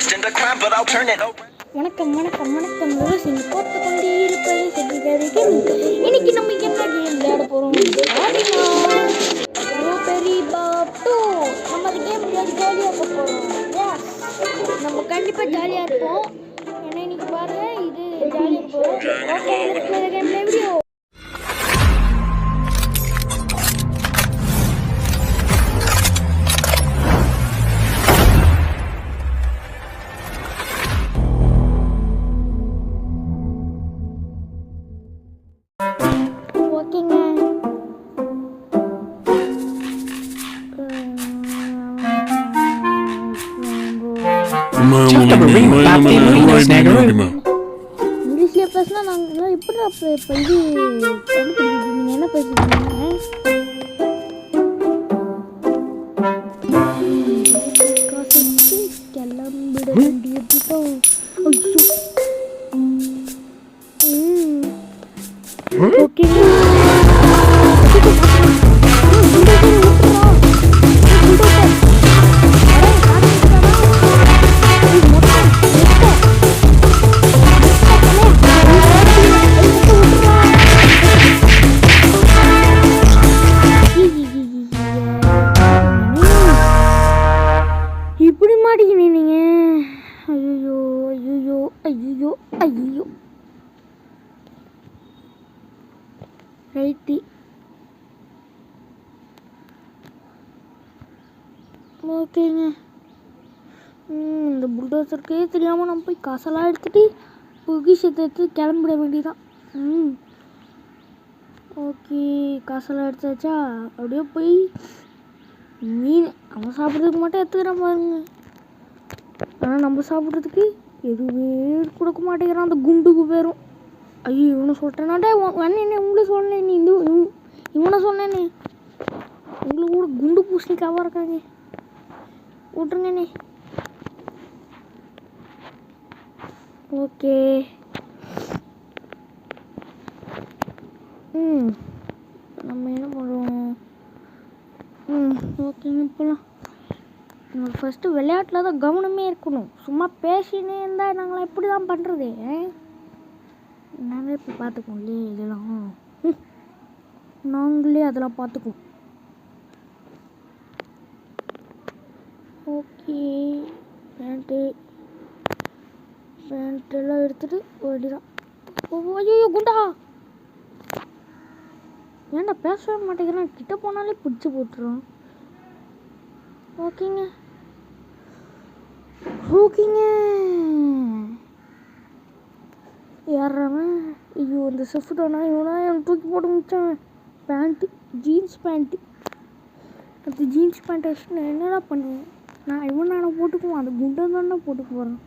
வணக்கம் வணக்கம் வணக்கம் ரோசிங்க போட்டு கொண்டே இருப்பது செடிகளுக்கு இன்னைக்கு நம்ம என்ன கேம் விளையாட போறோம் ஸ்ட்ராபெரி பாப்டூ நம்ம அந்த கேம் விளையாடி ஜாலியாக இருக்க போறோம் நம்ம கண்டிப்பா ஜாலியா இருப்போம் ஏன்னா இன்னைக்கு பாருங்க இது ஜாலியாக இருப்போம் okay let's play the game video இங்கிலீஷ்ல பேசினா நாங்கள் எப்படி இப்போ இது நீங்கள் என்ன பேசிருக்கீங்க கிளம்பிட வேண்டியதுதான் ஓகே இப்படி மாட்டிக்கினீங்க நீங்க ஐயோ ஐயோ ஐயோ ஐயோ ரைட்டி ஓகேங்க இந்த புல்டோசருக்கே தெரியாமல் நம்ம போய் காசெல்லாம் எடுத்துகிட்டு பொக்கிஷத்தை எடுத்து கிளம்பிட வேண்டியதான் ஓகே காசெல்லாம் எடுத்தாச்சா அப்படியே போய் மீன் அவன் சாப்பிட்றதுக்கு மட்டும் எடுத்துக்கிறான் பாருங்க ஆனால் நம்ம சாப்பிட்றதுக்கு எதுவுமே கொடுக்க மாட்டேங்கிறான் அந்த குண்டுக்கு பேரும் ஐயோ இவனை சொல்லிட்டேனாடே வந்தேனே உங்களை சொன்னேன் நீ இந்த இவனை சொன்னேனே உங்களுக்கு கூட குண்டு பூசணிக்காவாக இருக்காங்க விட்ருங்கண்ணே ஓகே நம்ம என்ன பண்ணுறோம் ஓகேங்க இப்போலாம் உங்களுக்கு ஃபஸ்ட்டு விளையாட்டில் தான் கவனமே இருக்கணும் சும்மா பேசினே இருந்தால் நாங்களாம் எப்படி தான் பண்ணுறது நாங்களே இப்போ பார்த்துக்குவோம் இல்லையே இதெல்லாம் நாங்களே அதெல்லாம் பார்த்துக்குவோம் ஓகே பேண்ட்டெல்லாம் எடுத்துகிட்டு ஓடிதான் ஐயோ குண்டா ஏன்டா பேசவே மாட்டேங்கிறான் கிட்ட போனாலே பிடிச்சி போட்டுரும் ஓகேங்க ஓகேங்க யாராவன் ஐயோ இந்த செஃப்டானா இவனா என் தூக்கி போட்டு முடிச்சான் பேண்ட்டு ஜீன்ஸ் பேண்ட்டு அந்த ஜீன்ஸ் பேண்ட்டை வச்சு நான் என்னடா பண்ணுவேன் நான் இவனை போட்டுக்குவோம் அந்த குண்டை தானே போட்டுக்கு போகிறேன்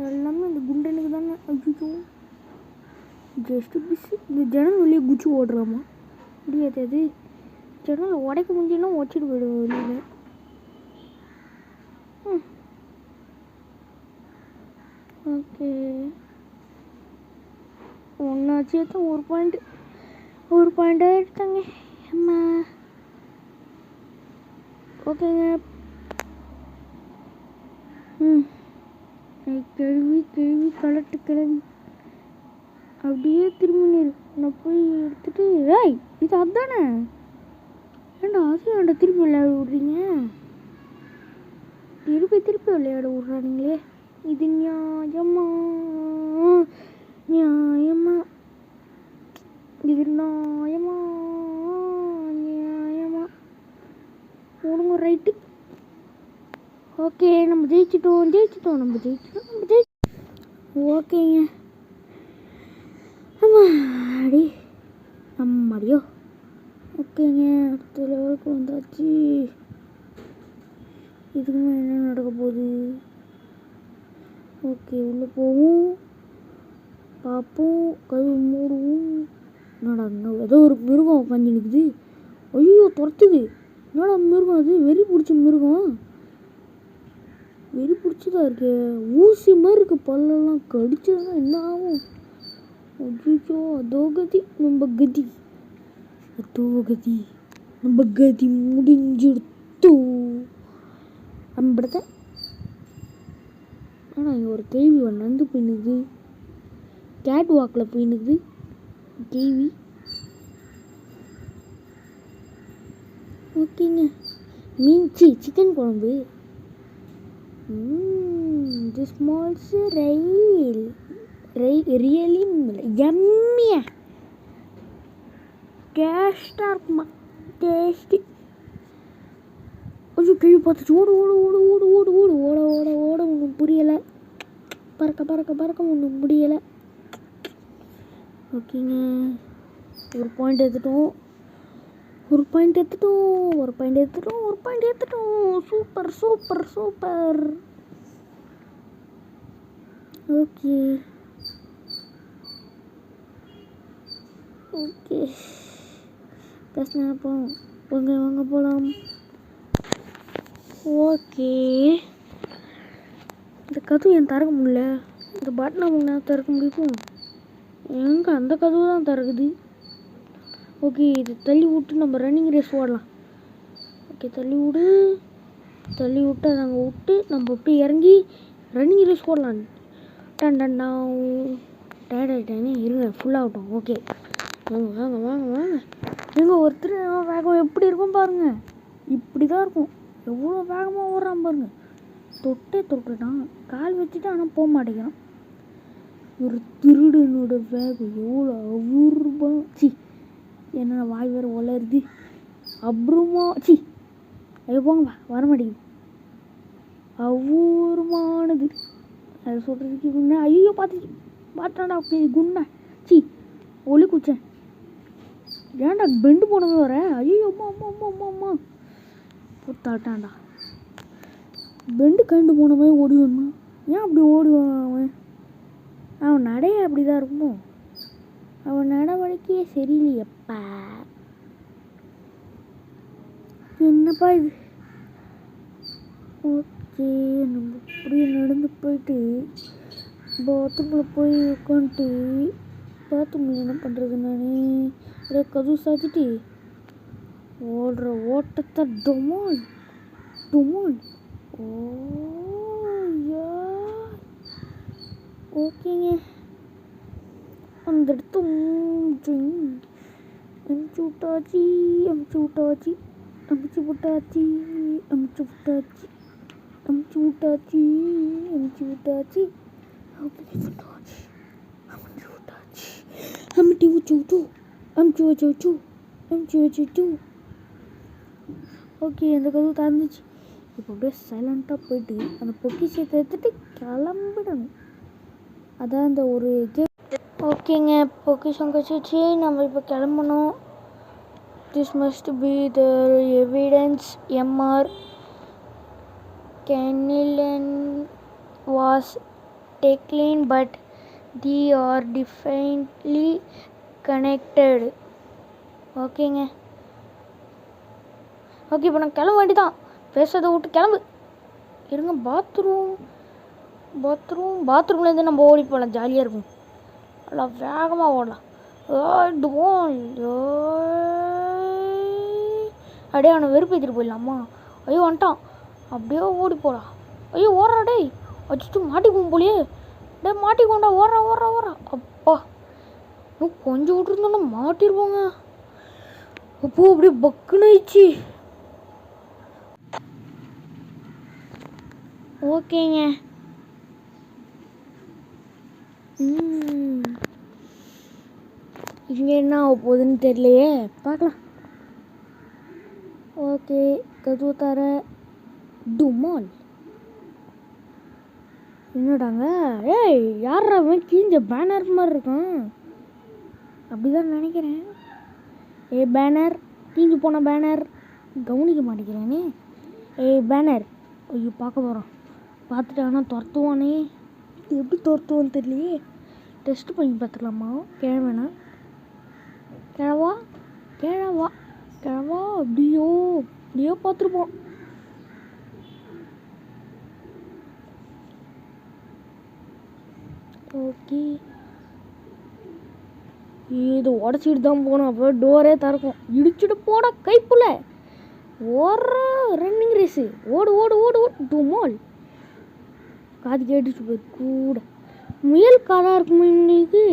எல்லாமே அந்த குண்டனுக்கு தானே ஐயோ ஜஸ்ட்டு பிஸ்ஸு இந்த ஜனம் வெளியே குச்சி ஓடுறாமா முடியாது அது ஜனம் உடைக்க முடிஞ்சுன்னா உடச்சிட்டு போயிடுவோம் வெளியில் ஓகே ஒன்றாச்சு தான் ஒரு பாயிண்ட்டாக எடுத்தாங்க அம்மா ஓகேங்க கிழவி கிளம்பி அப்படியே திரும்பி நான் போய் எடுத்துட்டு ஏய் இது அதுதானே ஏண்டா அது ஏன்டா திருப்பி விளையாட விட்றீங்க திருப்பி விளையாட விட்றானுங்களே இது நியாயமா இது நியாயமா ஒழுங்கு ரைட்டு ஓகே நம்ம ஜெயிச்சிட்டோம் ஓகேங்க அம்மாடியோ ஓகேங்க அடுத்த லெவலுக்கு வந்தாச்சு இதுக்கு என்ன நடக்க போகுது ஓகே உள்ளே போவோம் பார்ப்போம் கதவு மூடுவோம் என்னடா ஏதோ ஒரு மிருகம் உட்காந்து நிற்குது ஐயோ துரத்துது என்னடா மிருகம் அது வெறி பிடிச்ச மிருகம் வெறி பிடிச்சதா இருக்கு ஊசி மாதிரி இருக்கு பல்லெல்லாம் கடிச்சதுன்னா என்ன ஆகும் ஐயோ அதோ கதி நம்ம கதி முடிஞ்சிடுத்து அம்படுத்த ஆனால் இங்கே ஒரு கேள்வி நடந்து போயினுக்குது. கேட் வாக்கில் போயினுக்குது கேள்வி. ஓகேங்க. சிக்கன் குழம்பு. திஸ் ஸ்மால்ஸ் ரியலி எம்மியா டேஸ்டாக இருக்குமா. டேஸ்டி. ஐயோ கேள்வி பார்த்துச்சு. ஓடு ஓடு ஓடு ஓடு ஓடு ஓடு ஓட ஓட ஓட ஒன்றும் புரியலை. பறக்க பறக்க பறக்க ஒன்றும் முடியலை. ஓகேங்க. ஒரு பாயிண்ட் எடுத்துட்டோம். Super super super. Okay okay பேசினா வாங்க போகலாம். ஓகே. இந்த கதவு என் திறக்க முடியல. இந்த பட்டனை முன்னா திறக்க முடியும். எங்கே அந்த கதவு தான் திறக்குது. ஓகே இது தள்ளி விட்டு நம்ம ரன்னிங் ரேஸ் ஓடலாம். ஓகே தள்ளி விட்டு அதை அங்கே விட்டு நம்ம அப்படியே இறங்கி ரன்னிங் ரேஸ் ஓடலாம். டேடாயிட்டேனே இருங்க ஃபுல்லாகட்டும். ஓகே வாங்க வாங்க வாங்க. எங்க ஒருத்தர் வேகம் எப்படி இருக்கும் பாருங்க. இப்படி தான் இருக்கும். எவ்வளோ வேகமாக ஓடுறான் பாருங்க. தொட்டுட்டான். கால் வச்சுட்டு ஆனால் போக மாட்டேங்கிறான். ஒரு திருடனோட வேகம் எவ்வளோ அபூர்வம். என்ன வாய் வேறு வளருது. அப்புறமா ஐயோ போங்கப்பா வர மாட்டேங்குது. அபூர்வமானது அது சொல்கிறதுக்கு குண்ணா. ஐயோ பார்த்தாண்டா குண்ணா. ஒளி குச்சேன். ஏன்டா பெண்டு போனவே வர. ஐயோ அம்மா அம்மா அம்மா அம்மா அம்மா பொத்தாட்டான்டா. பெண்டு கண்டு போனவே ஓடி வரணும். ஏன் அப்படி ஓடுவான் அவன் நடைய அப்படி தான் இருக்குமோ. அவன் நடவடிக்கையே சரியில்லையப்பா. என்னப்பா இது. ஓகே நம்ம அப்படியே நடந்து போயிட்டு பாத்ரூமில் போய் உட்காந்துட்டு பாத்ரூமில் என்ன பண்ணுறது. நான் அப்படியே கதவு சாத்திட்டு ஓடுற ஓட்டத்தை டொமால். ஓகேங்க. அந்த இடத்து அமுச்சு விட்டாச்சு. ஓகே அந்த கதவு திறந்துச்சு. இப்போ அப்படியே சைலண்ட்டாக போயிட்டு அந்த பொக்கிஷத்தை எடுத்துகிட்டு கிளம்பிடணும். அதான் அந்த ஒரு ஓகேங்க. பொக்கிஷம் கழிச்சு நம்ம இப்போ கிளம்பணும். This must be the evidence. MR Cannilan was taken but they are definitely connected. ஓகேங்க. ஓகே இப்போ நான் கிளம்ப வேண்டிதான். பேசுறதை விட்டு கிளம்பு. இருங்க பாத்ரூம்லேருந்து நம்ம ஓடி போகலாம். ஜாலியாக இருக்கும். நல்லா வேகமாக ஓடலாம். அப்படியே அவனை வெறுப்பேற்றிட்டு போயிடலாமா. ஐயோ வந்துட்டான். அப்படியே ஓடி போடா. ஐயோ ஓடுறா டேய். வச்சுட்டு மாட்டிக்குவோம் போலியே. டே மாட்டிக்கோண்டா. ஓடுறா. அப்பா இன்னும் கொஞ்சம் விட்டுருந்தோன்னா மாட்டிருப்போங்க. அப்போ அப்படியே பக்குன்னு ஆயிடுச்சு. ஓகேங்க. இங்கே என்ன ஆக போகுதுன்னு தெரியலையே. பார்க்கலாம். ஓகே கதவு தர டுமால். என்னடாங்க ஏய் யாரா அவன் கீஞ்ச பேனர் மாதிரி இருக்கான். அப்படிதான் நினைக்கிறேன். பேனர் கீஞ்சு போன பேனர் கவனிக்க மாட்டேங்கிறானே. பேனர் ஐயோ பார்க்க போகிறோம். பார்த்துட்டானா துரத்துவானே. எப்படி துரத்துவான்னு தெரியலையே. டெஸ்ட் பண்ணி பார்த்துக்கலாமா. கிழவா அப்படியோ பார்த்துருப்போம். ஓகே இது உடச்சிட்டு தான் போகணும். அப்போ டோரே திறக்கும். இடிச்சுட்டு போட கைப்புல ஓடுற ரன்னிங் ரேஸு. ஓடு டுமால். காது கேட்டுச்சு போய் கூட. முயல் காதாக இருக்குமா இன்னைக்கு?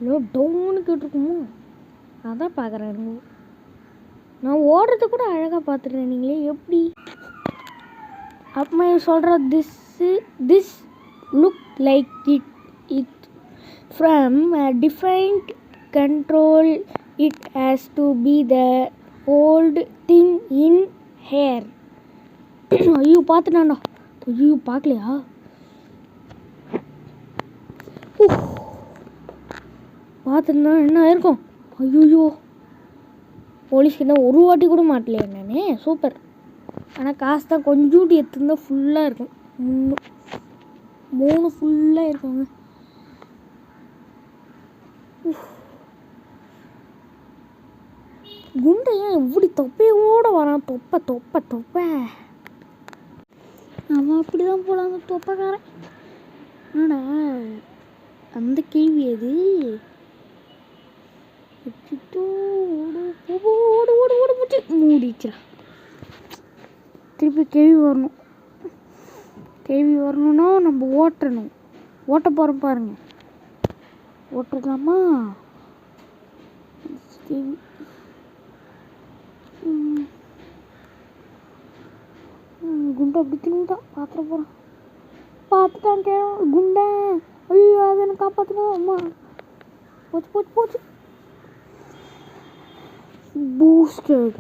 இல்லை டவுன்னு கேட்டிருக்குமோ? அதான் பார்க்குறேன். நான் ஓடுறத கூட அழகாக பார்த்துட்டேன். நீங்களே எப்படி அப்பமா சொல்கிற this look like it from defined control it has to be the old thing in hair. ஐயோ பார்த்துட்டான்டா. ஐயோ பார்க்கலையா? பார்த்துருந்தா என்ன ஆயிருக்கும்? ஐயோ போலீஸ்கிட்ட ஒரு வாட்டி கூட மாட்டலையே நானே. சூப்பர். ஆனால் காசு தான் கொஞ்சோண்டு எடுத்துருந்தா ஃபுல்லாக இருக்கும். 3 ஃபுல்லாக இருக்குங்க. குண்டை ஏன் இப்படி தொப்பையோடு வரான்? தொப்பை அவன் அப்படி தான் போல அந்த தொப்பைக்காரன். என்னடா அந்த கேள்வி அது? மூடிச்சுரா. திருப்பி கேள்வி வரணும்னா நம்ம ஓட்டணும். ஓட்ட போகிறோம் பாருங்க. ஓட்டுக்கலாமா? கேள்வி குண்டை அப்படி தின்னுட்டான். பார்த்துட்டான் குண்டை. ஐயோ அதை எனக்கு காப்பாற்றணும். அம்மா போச்சு. பூஸ்டட்.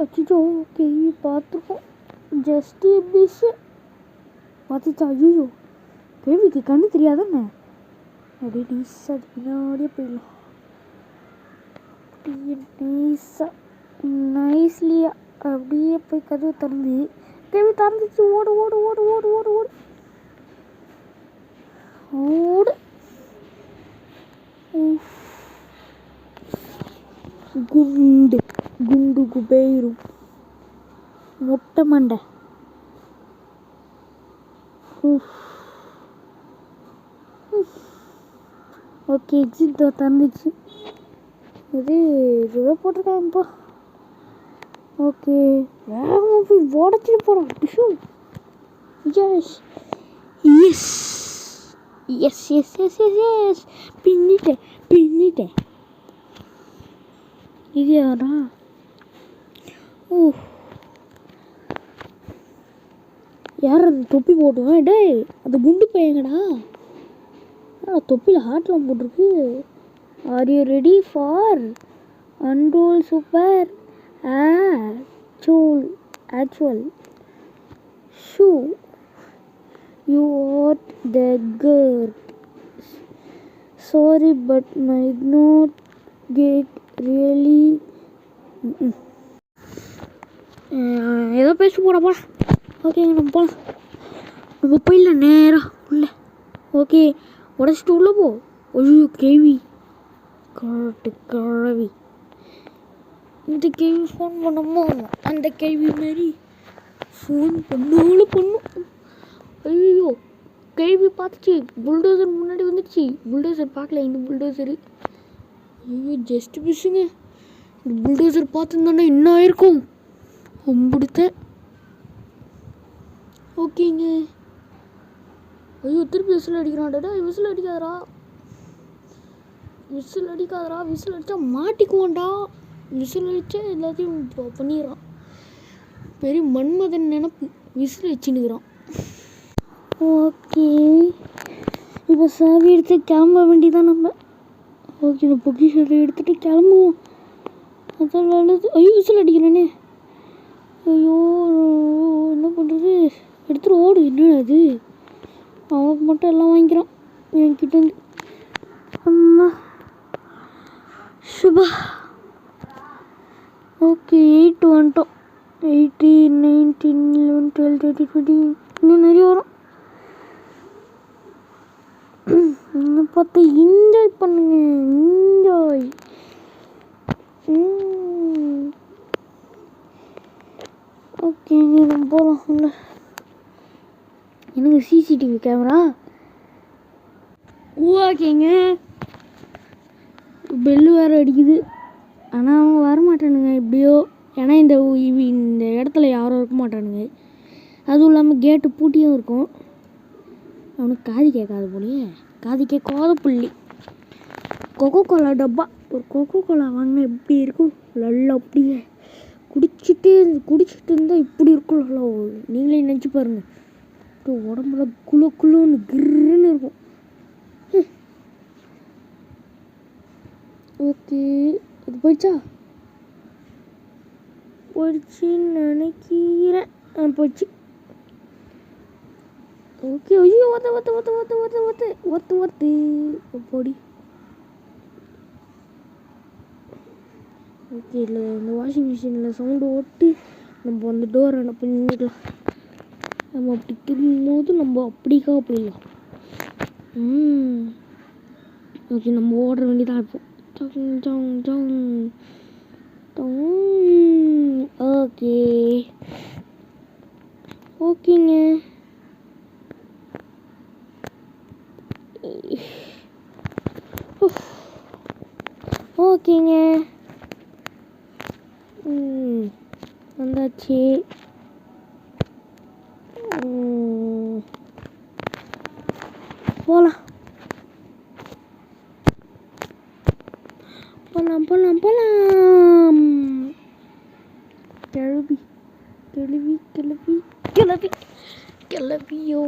அச்சோ கேள்வி பார்த்துருக்கோம். ஜஸ்ட் பிஷ் பார்த்துச்சா? ஐயோ கேள்விக்கு கண்ணு தெரியாதானே? அப்படியே டீஸாக அது பின்னாடியே போயிடலாம். நைஸ்லியா அப்படியே போய் கதவு திறந்து கேள்வி திறந்துச்சு. ஓடு குண்டு குபேரும் மொட்டை மண்டை. ஓகே எக்ஸிட் திறந்துச்சு. இது இதை போட்டிருக்காங்கப்பா. ஓகே வேகமாக போய் உடச்சிட்டு போகிறோம். எஸ் பின்னிட்டேன். இது யாரா? யார் அந்த தொப்பி போட்டுவேன்? டே அது குண்டு பையங்கடா. தொப்பியில் ஹார்ட்லாம் போட்டிருக்கு. Are you ready for unroll super actual shoe you what the girl? Sorry but might not get really. ஏதோ பேச போடா. ஓகேங்க நம்ம போகலாம். நம்ம போயிடலாம் நேராக உள்ள. ஓகே உடச்சிட்டு உள்ளே போ. ஐயோ கேள்வி கிழவி. இந்த கேள்வி ஃபோன் பண்ணமோ அந்த கேள்வி மாரி ஃபோன் பண்ணும். ஐயோ கேள்வி பார்த்துச்சு. புல்டோசர் முன்னாடி வந்துடுச்சு. புல்டோசர் பார்க்கல. இந்த புல்டோசரு ஐயோ ஜஸ்ட் மிஸ்ஸுங்க. இந்த புல்டோசர் பார்த்துருந்தோன்னா என்ன ஆயிருக்கும்? கும்பிடுத்தேன். ஓகேங்க. ஐயோ திருப்பி விசில் அடிக்கிறான்டா. விசில் அடிக்காதரா. விசில் அடித்தா மாட்டிக்குவான்டா. விசில் அடித்தா எல்லாத்தையும் பண்ணிடுறான். பெரிய மன்மதன் நினப்பு. விசில் வச்சுன்னுக்குறான். ஓகே இப்போ சாவி எடுத்து கிளம்ப வேண்டியதான் நம்ம. ஓகே இந்த பொக்கிஷத்தை எடுத்துகிட்டு கிளம்புவோம். அதான் நல்லது. ஐயோ விசில் அடிக்கிறேனே. ஐயோ என்ன பண்ணுறது? எடுத்துகிட்டு ஓடு. என்னடா அது? அவனுக்கு மட்டும் எல்லாம் வாங்கிக்கிறான் என்கிட்டேருந்து. அம்மா சுபா. ஓகே 8 வந்துட்டோம். 18, 19, 11, 12, 13, 14 இன்னும் நிறைய வரும். இன்னும் பார்த்து என்ஜாய் பண்ணுங்க. என்ஜாய். ஓகேங்க நம்ம போகலாம். இல்லை எனக்கு சிசிடிவி கேமரா. ஓகேங்க பெல்லு வேறு அடிக்குது. ஆனால் அவங்க வரமாட்டானுங்க எப்படியோ. ஏன்னா இந்த இடத்துல யாரும் இருக்க மாட்டானுங்க. அதுவும் இல்லாமல் கேட்டு பூட்டியும் இருக்கும். அவனுக்கு காது கேட்காது போலியே. காது கேட்காத புள்ளி. கொக்கோ கோலா டப்பா. ஒரு கொக்கோ கோலா வாங்கினா எப்படி இருக்கும்? நல்லா அப்படியே குடிச்சிட்டு இருந்தால் இப்படி இருக்கும். நல்லா நீங்களே நினச்சி பாருங்கள். உடம்புல குழுன்னு கிருன்னு இருக்கும். ஓகே, அது போயிடுச்சுன்னு நினைக்கிறேன். போயிடுச்சு. ஓகே. ஐயோ ஒத்து போடி. ஓகே, இல்லை இந்த வாஷிங் மிஷினில் சவுண்டு ஓட்டு நம்ம அந்த டோரை என்ன பண்ணிடலாம். நம்ம அப்படி திரும்பும்போது நம்ம அப்படிக்கா போயிடலாம். ஓகே, நம்ம ஓடுற வேண்டியதான் இருப்போம். ஓகே ஓகேங்க. ஓகேங்க, வந்தாச்சு. போகலாம். கிளவிக்கலாம். ஐயோ,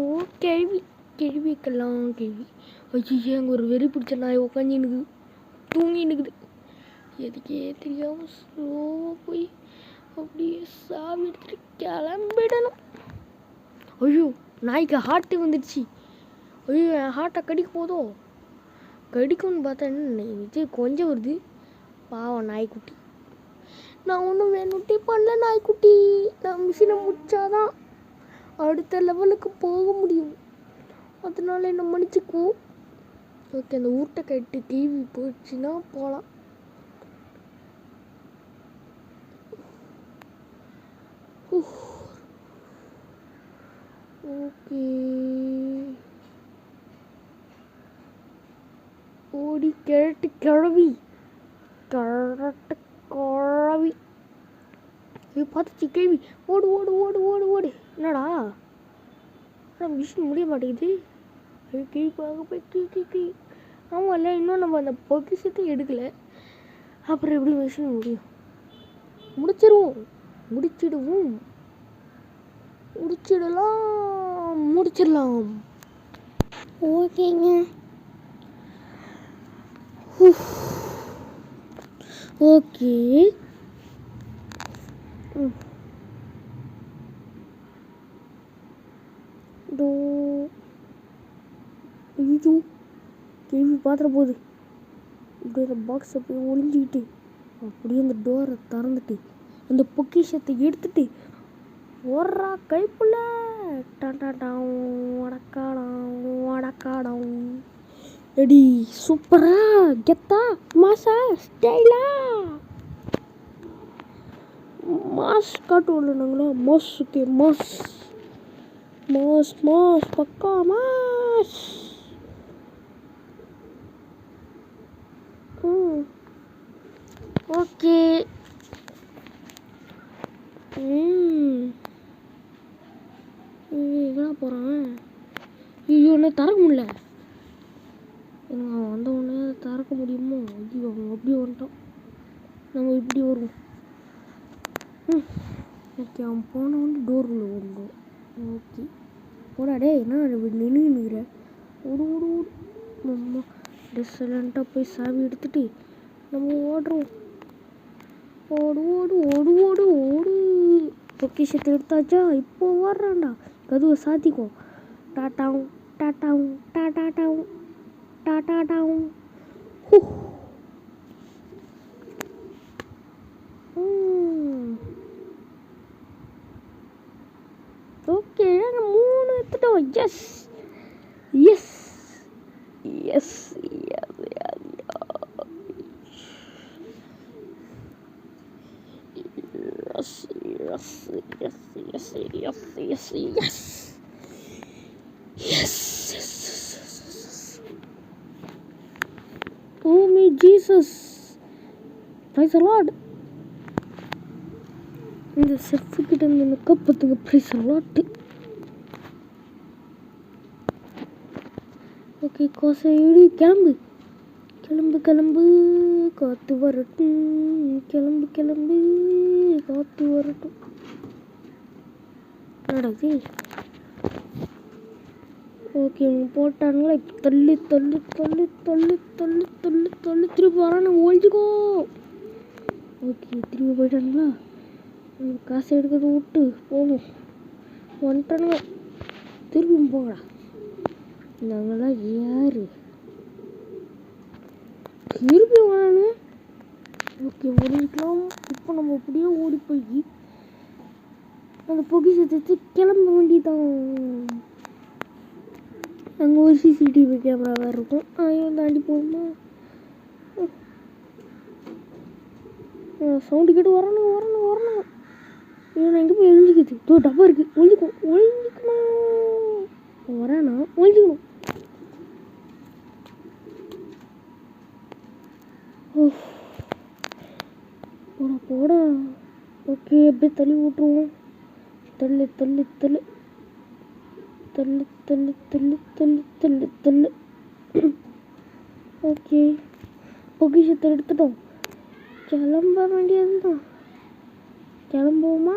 அங்கே ஒரு வெறி பிடிச்ச நாய் உட்காந்து தூங்கி நிற்குது. எதுக்கே தெரியாமல் ஸ்லோவாக போய் அப்படியே சாவி எடுத்துட்டு கிளம்பிடணும். ஐயோ, நாய்க்கு ஹார்ட்டு வந்துடுச்சு. ஐயோ, என் ஹார்ட்டை கடிக்க போதோ. கடிக்கும்னு பார்த்தா என்ன கொஞ்சம் வருது. பாவம் நாய்க்குட்டி. நான் ஒன்றும் வேணுட்டி பண்ணல நாய்க்குட்டி. நான் மிஷினை முடிச்சாதான் அடுத்த லெவலுக்கு போக முடியும். அதனால என்ன மன்னிச்சுக்குவோம். ஓகே, அந்த ஊட்டை கட்டு டிவி போயிடுச்சுன்னா போகலாம். ஓகே, ஓடி கிழவி பார்த்துச்சு கேள்வி. ஓடு ஓடு ஓடு ஓடு ஓடு. என்னடா மிஷின் முடிய மாட்டேங்குது. கிழிப்பாக போய் கீ. ஆமாம் இல்லை, இன்னும் நம்ம அந்த பொக்கிஷத்தை எடுக்கலை. அப்புறம் எப்படி மிஷின் முடியும்? முடிச்சிடலாம். ஓகேங்க. ஓகே. ஐயோ, கேள்வி பாத்திர போகுது. அப்படியே அந்த பாக்ஸை போய் ஒளிஞ்சிக்கிட்டு அப்படியே அந்த டோரை திறந்துட்டு அந்த பொக்கிஷத்தை எடுத்துட்டு ஓடுறா கைப்புள்ள. வடக்காடம் எடி சூப்பரா கெத்தா மாசா ஸ்டைலா மாஸ் காட்டுவோம்ல நாங்களா. மாஸுக்கே மாஸ் பக்கா மாஸ். ஓகே. எங்கடா போகிறான்? ஐயோ, என்ன திறக்க முடியல. வந்த உடனே திறக்க முடியுமோ? ஐயோ, அப்படி வந்துட்டோம். நம்ம இப்படி வருவோம். ஓகே, அவன் போன உடனே டோர் உள்ள ஓடுவோம். ஓகே, போடா டே. என்ன நின்றுக்கிற? ஓடு ஓடு ஓடு. நம்ம சைலண்ட்டாக போய் சாவி எடுத்துட்டு நம்ம ஓடுறோம். ஓடு ஓடு ஓடு ஓடு ஓடு. பொக்கிஷத்தை எடுத்தாச்சா? இப்போ ஓடுறான்டா. கதுவை சாத்திக்கோ. டாட்டாவும் டாட்டாவும் டாட்டாட்டாவும் டாட்டாட்டாவும். ஓகே, 3 எடுத்துட்டோம். Yes yes yes yes. Oh me Jesus praise a lot. இந்த செஃப் கிட்ட இருந்து மேக்கப் பார்த்துங்க. Price allot. ஓகே கோசைடு கிளம்பு கிளம்பு கிளம்பு காற்று வரட்டும். கிளம்பு கிளம்பு காற்று வரட்டும். நடக்குது. ஓகே போட்டானுங்களா. இப்போ தள்ளி தள்ளி தள்ளி தள்ளி தள்ளி தள்ளி தள்ளி திருப்பி வரானுங்க. ஒழிஞ்சிக்கோ. ஓகே திரும்பி போயிட்டானுங்களா. காசு எடுக்கிறத விட்டு போவோம். வந்துட்டானுங்க. திரும்பி போங்கடா. நாங்களாம் யாரு திருப்பி வரானு. ஓகே ஓடிக்கலாம். இப்போ நம்ம அப்படியே ஓடி போய் அந்த பொக்கிஷத்தை கிளம்ப வேண்டியதான். அங்கே ஒரு சிசிடிவி கேமரா வேறு இருக்கும். அதையும் தாண்டி போகுமா. சவுண்டு கேட்டு வரணும் வரணும் வரணும். இவன் எங்கே போய் ஒழிஞ்சிக்குது. தோ டப்பா இருக்குது. ஒழிஞ்சிக்கணும். வரானா ஒழிஞ்சிக்கணும். போடா போடா. ஓகே அப்படியே தள்ளி விட்டுருவோம். தள்ளு தள்ளு தள்ளு தள்ளு தள்ளு தள்ளு தள்ளு தள்ளு தள்ளு. ஓகே பொக்கிஷத்தை எடுத்துட்டோம். கிளம்ப வேண்டியது தான். கிளம்புவோமா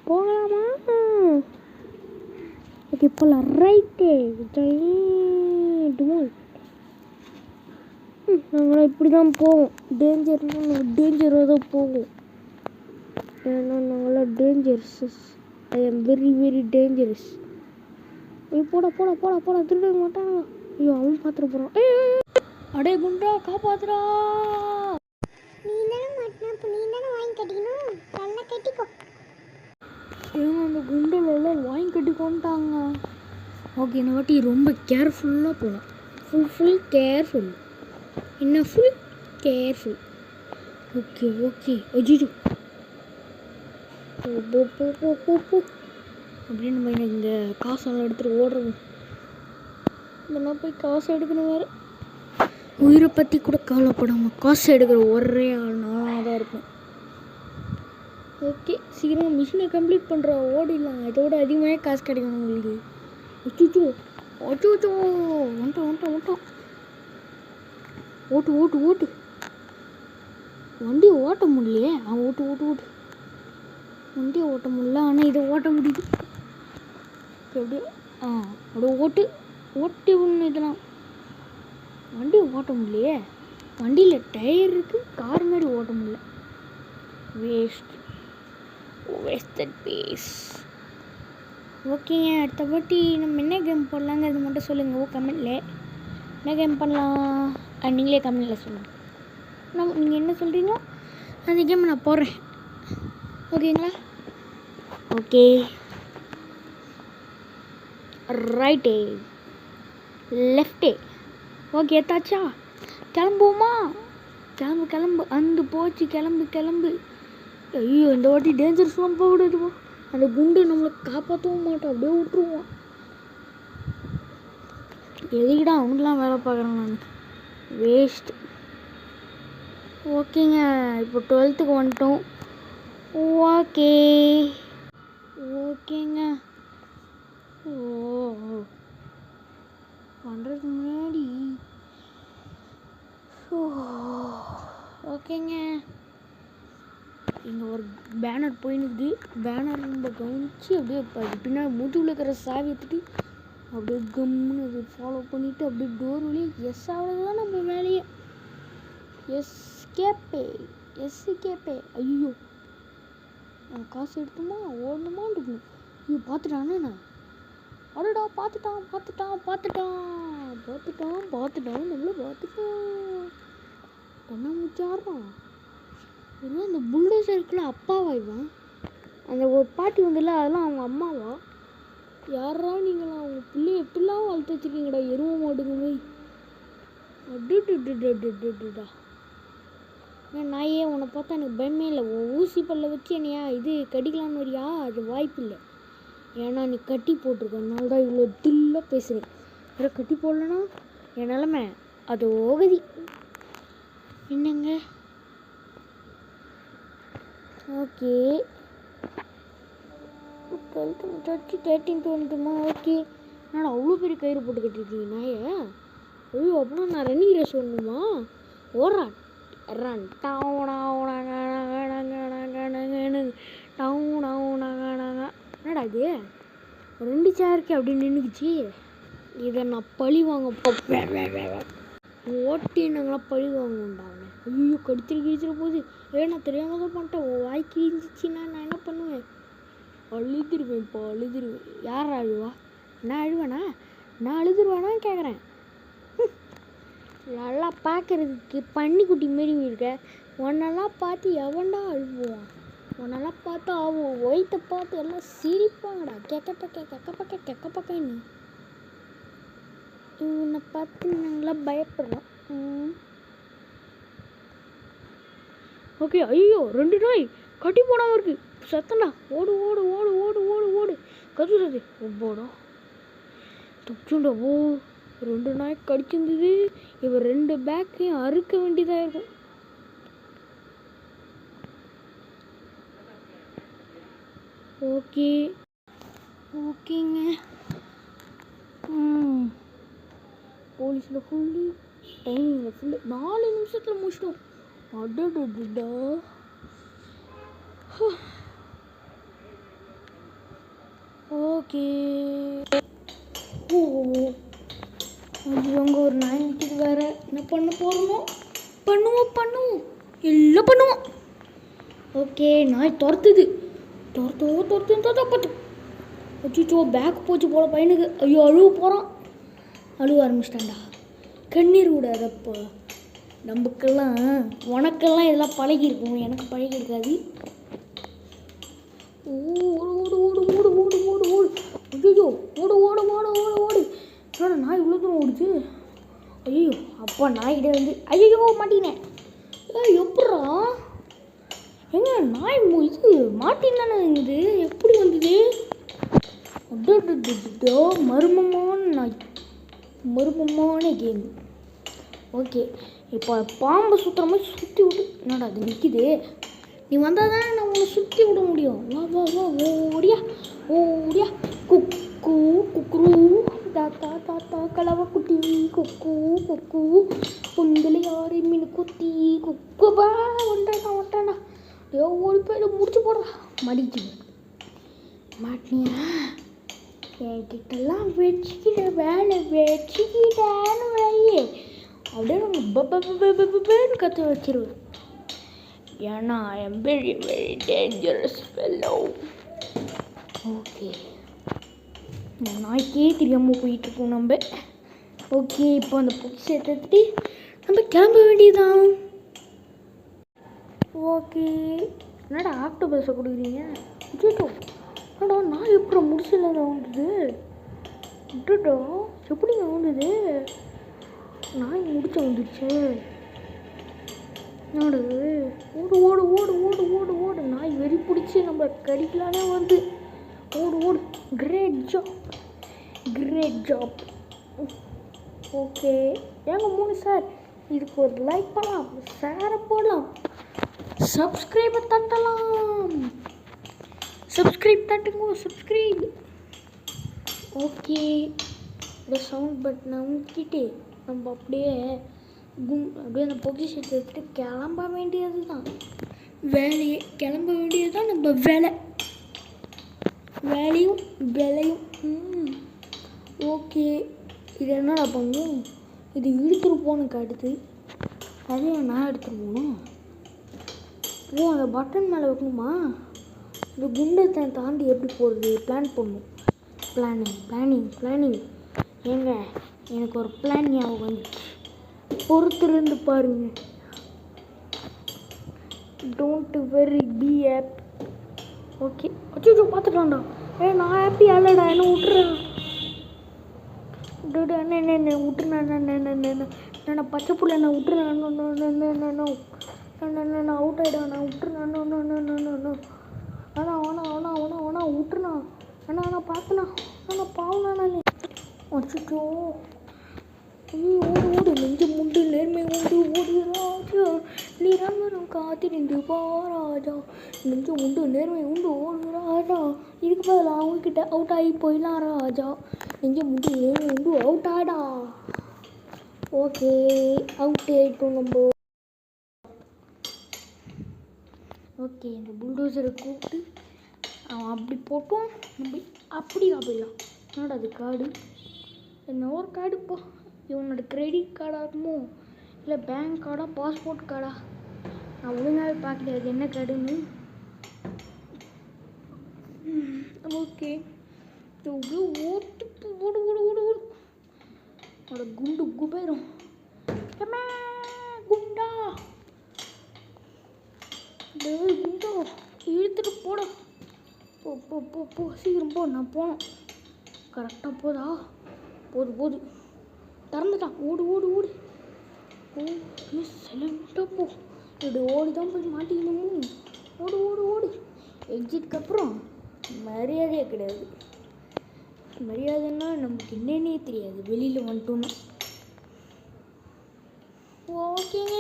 போகலாமா. ஓகே போகலாம். ரைட்டு நாங்களாம் இப்படி தான் போவோம். டேஞ்சராக தான் போவோம். ஏன்னா நாங்களாம் dangerous. I am very very dangerous. ஐயோ போடா போடா போடா போடா. திருட மாட்டாங்க. ஐயோ அவன் பார்த்துட போகிறான். அடே குண்டா காப்பாத்துறா. நீ தானே மாட்டினா, அப்போ நீ தானே வாங்கி கட்டிக்கணும். நல்லா கட்டிக்கோ. ஏங்க அந்த குண்டலெல்லாம் வாங்கி கட்டிக்கொண்டாங்க. ஓகே இந்த வாட்டி ரொம்ப கேர்ஃபுல்லாக போகலாம். Full careful. என்ன ஃபுல் கேர்ஃபுல். ஓகே ஓகே அஜிஜு போ போ போ போ போ அப்படின்னு நம்ம எனக்கு இங்கே காசெல்லாம் எடுத்துகிட்டு ஓடுறது. இதெல்லாம் போய் காசு எடுக்கணும் வேறு. உயிரை பற்றி கூட கவலைப்படாமல் காசு எடுக்கிற ஒரே ஆள் நானாக தான் இருப்பேன். ஓகே சீக்கிரம் மிஷினை கம்ப்ளீட் பண்ணுற ஓடிடலாம். இதோட அதிகமாக காசு கிடைக்கணும் உங்களுக்கு. அச்சோ அச்சோ வந்துட்டோம் வந்துட்டோம் வந்துட்டோம். ஓட்டு ஓட்டு ஓட்டு. வண்டி ஓட்ட முடியலையே. ஓட்டு ஓட்டு ஓட்டு. வண்டியை ஓட்ட முடியல ஆனால் இதை ஓட்ட முடியுது. அப்படியே அப்படியே ஓட்டு ஓட்டி ஒன்று. இதெல்லாம் வண்டியை ஓட்ட முடியலையே. வண்டியில் டயர் இருக்குது. கார் மாதிரி ஓட்ட முடியல. வேஸ்டட் பேஸ். ஓகேங்க அடுத்த வாட்டி நம்ம என்ன கேம் போடலாங்கிறது மட்டும் சொல்லுங்கள் கமெண்ட்டில். என்ன கேம் பண்ணலாம் நீங்களே கமெண்ட்டில் சொல்லுங்கள். நீங்கள் என்ன சொல்கிறீங்களோ அந்த கேம் நான் போடுறேன். ஓகேங்களா. ஓகே ரைட்டே லெஃப்டே. ஓகே எத்தாச்சா. கிளம்புவோமா. கிளம்பு கிளம்பு. அந்த போச்சு கிளம்பு கிளம்பு. ஐயோ இந்த வாட்டி டேஞ்சர்ஸ்லாம் போக விடுதுப்பா. அந்த குண்டு நம்மளை காப்பாற்றவும் மாட்டோம். அப்படியே விட்டுருவோம். எதுக்கிட்ட அவங்களாம் வேலை பார்க்குறேன் நான். வேஸ்ட். ஓகேங்க இப்போ 12th வந்துட்டோம். ஓகே ஓகேங்க. பண்ணுறதுக்கு முன்னாடி ஓகேங்க இங்கே ஒரு பேனர் போயினுக்குது. பேனர் நம்ம கவனித்து அப்படியே பின்னாடி முதுகில் இருக்கிற சாவி எடுத்துட்டு அப்படியே கம்முன்னு அது ஃபாலோ பண்ணிவிட்டு அப்படியே டோர் வழியாக எஸ் ஆகிறதுதான் நம்ம வேலையே. எஸ்கேப்பே. ஐயோ காசு எடுத்துமா ஓடணுமான்னு இருக்கணும். ஐயோ பார்த்துட்டானே. அடடா பார்த்துட்டான் நம்மள பார்த்துட்டான். பண்ண முடிச்சாடுறான். ஏன்னா அந்த புல்டோசருக்குள்ள அப்பாவா இவன். அந்த ஒரு பாட்டி வந்துல அதெல்லாம் அவங்க அம்மாவா. யாரா நீங்களாம் அவங்க பிள்ளைய எப்படிலாம் வளர்த்து வச்சுருக்கீங்கடா எருவ மாடுங்க போய். அட்டுடா நாயே உன்னை பார்த்தா எனக்கு பயமே இல்லை. ஊசி பல்ல வச்சு என்னையா இது கடிக்கலான்னு வரியா. அது வாய்ப்பு இல்லை. ஏன்னா நீ கட்டி போட்டிருக்கனால தான் இவ்வளோ தில்லாக பேசுகிறேன். வேறு கட்டி போடலன்னா என் நிலமை அது ஓகதி. ஓகே 12th முடிச்சாச்சு 13th வந்துட்டுமா ஓகே நான் அவ்வளோ பெரிய கயிறு போட்டு கட்டிருக்கீங்க நாயை ஐயோ அப்படின்னா நான் ரன்னிங் ரேஸ் வரணுமா ஓடுறான் ரன் என்னடா இது 2 சேருக்கு அப்படி நின்றுக்குச்சு இதை நான் பழி வாங்க ஓட்டி நாங்களாம் பழி வாங்குவோம்டா அவனை ஐயோ கடிச்சிரு போகுது நான் தெரியாமல் தான் பண்ணிட்டேன் வாய்க்கு இருந்துச்சுன்னா நான் என்ன பண்ணுவேன் அழுதுருவேன்ப்பா அழுதுருவேன் யார் அழுவா நான் அழுவேனா நான் அழுதுருவேனான்னு கேட்குறேன் நல்லா பார்க்குறதுக்கு பன்னிக்குட்டி மாரி இருக்க உன்னெல்லாம் பார்த்து எவன்டா அழுவான் உன்னெல்லாம் பார்த்து அவன் ஒயித்தை பார்த்து எல்லாம் சிரிப்பாங்கடா கெக்க பக்கன்னு இவனை பார்த்து நாங்களாம் பயப்படுறோம் ஓகே ஐயோ 2 நாய் கட்டி போடாமல் இருக்கு சத்தண்டா ஓடு ஓடு ஓடு ஓடு ஓடு ஓடு கத்துறது போடா துச்சுண்டா ஓ 2 நாய் கடிச்சிருந்தது இவன் 2 பேக்கையும் அறுக்க வேண்டியதாக இருக்கும் ஓகேங்க போலீஸில் ஃபுல்லு டைமிங்கில் ஃபுல்லு 4 நிமிஷத்தில் முடிச்சிட்டோம் அடடா ஓகே அது அங்கே ஒரு நாய் நிற்கிது வேறு என்ன பண்ண போகிறோமோ பண்ணுவோம் எல்லாம் பண்ணுவோம் ஓகே நாய் துரத்துது பார்த்து அச்சோ பேக் போச்சு போல பையனுக்கு ஐயோ அழுவ ஆரம்பிச்சிட்டான்டா கண்ணீர் விடாதப்போ நமக்கெல்லாம் உனக்கெல்லாம் இதெல்லாம் பழகிருக்கும் எனக்கு பழகிருக்காது ஓடு ஓடு ஓடு ஓடு ஓடு ஓடு ஐயோ ஓடு ஓடு ஓடு ஓடு ஓடு ஏன்னா நாய் இவ்வளோ தூரம் ஓடுது ஐயோ அப்பா நாய்கிட்ட வந்து ஐயோ மாட்டினேன் எப்பட்றா ஏங்க நாய் இது மாட்டின் தானே இருந்தது எப்படி வந்தது மர்மமான கேம் ஓகே இப்போ பாம்பை சுற்றுற மாதிரி சுற்றி விட்டு என்னடா அது நிற்கிது நீ வந்தால் தானே நான் உன்னை சுற்றி விட முடியும் வா ஓடியா குக்கு குக்குரு தாத்தா தாத்தா கலவ குட்டி குக்கு பொங்கலை யாரு மீன் குத்தி குக்குபா ஒன்றானா ஓடி போய் முடிச்சு போடுறா மடிச்சு மாட்டினியா என்கிட்டலாம் வச்சுக்கிட்ட வேலை வச்சுக்கிட்டான்னு வையே அப்படியே நம்ம கற்று வச்சிருவேன் ஏன்னா I am very very dangerous fellow okay நாய்க்கே தெரியாமல் போயிட்டுருக்கோம் நம்ம ஓகே இப்போ அந்த பொக்கிஷை எடுத்துட்டு நம்ம கிளம்ப வேண்டியதான் ஓகே என்னடா ஆக்டோபஸை கொடுக்குறீங்க விட்டுட்டோ என்னடா நான் எப்படி முடிச்சல வந்துது விட்டுட்டோ எப்படிங்க வந்துது நாய் முடிச்ச வந்துடுச்சு என்னோடது ஓடு ஓடு ஓடு ஓடு ஓடு ஓடு நாய் வெறி பிடிச்சி நம்ம கடிக்கலானே வந்து ஓடு கிரேட் ஜாப் ஓகே ஏங்க 3 சார் இதுக்கு ஒரு லைக் பண்ணலாம் ஷேரை போடலாம் சப்ஸ்கிரைபை தட்டலாம் சப்ஸ்கிரைப் ஓகே இந்த சவுண்ட் பட்டனை ஊற்றிட்டு நம்ம அப்படியே அந்த பொசிஷன் எடுத்துட்டு கிளம்ப வேண்டியது தான் நம்ம வேலையும் ஓகே இது என்னடா பண்ணும் இது இழுத்துட்டு போனுக்கு அடுத்து அதே நான் எடுத்துகிட்டு போகணும் அந்த பட்டன் மேலே வைக்கணுமா இந்த குண்டத்தை தாண்டி எப்படி போகிறது பிளான் பண்ணணும் பிளானிங் ஏங்க எனக்கு ஒரு பிளான் ஞாபகம் வந்துச்சு பொறுத்திருந்து பாருங்க don't worry be happy okay அச்சோ பார்த்துக்கலாம்டா நான் ஹாப்பி ஆகலடா என்ன விட்டுறேன் என்ன விட்டுறேன் நான் பச்சை புள்ள என்ன விட்டுறேன் நான் அவுட் ஆகிடுவேன் நான் விட்டுறேன் ஆனால் விட்டுருண்ணா அண்ணா பார்க்கணா பாவண்ணா நான் அச்சோ ஓடு நெஞ்சு முண்டு நேர்மை உண்டு ஓடுறா நிரந்தரம் காத்திருந்து போராஜா, நெஞ்சம் உண்டு நேர்மை உண்டு ஓடு ராஜா, இதுக்கு பதில் அவங்கக்கிட்ட அவுட் ஆகி போயிடலாம் ராஜா, நெஞ்சம் உண்டு நேர்மை உண்டு அவுட் ஆடா. ஓகே, அவுட் ஆகிட்டோம் நம்ம. ஓகே, இந்த புல்டோசரை கூப்பிட்டு அவன் அப்படி போட்டோம், நம்ம அப்படி அப்படிலாம். என்னோட அது கார்டு என்ன ஒரு கார்டுப்பா, இவனோட கிரெடிட் கார்டாக இருக்குமோ இல்லை பேங்க் கார்டா பாஸ்போர்ட் கார்டா, நான் ஒழுங்காகவே பார்க்கல அது என்ன கார்டுன்னு. ஓகே, ஓடு ஓடு ஓடு ஓடு அவனோட குண்டு குபேரும் குண்டா குண்டா இழுத்துட்டு போட போ போ போ போ சீக்கிரம் போ. நான் போனோம் கரெக்டாக போதா, போது திறந்துட்டான். ஓடு ஓடு ஓடு ஓ சைலண்ட்டாக போ. இப்படி ஓடி தான் போய் மாட்டிக்கணும். ஓடு ஓடு ஓடு. எக்ஸிட்க்கு அப்புறம் மரியாதையே கிடையாது. மரியாதைன்னா நமக்கு என்னன்னே தெரியாது வெளியில் வந்துட்டோன்னா. ஓகேங்க,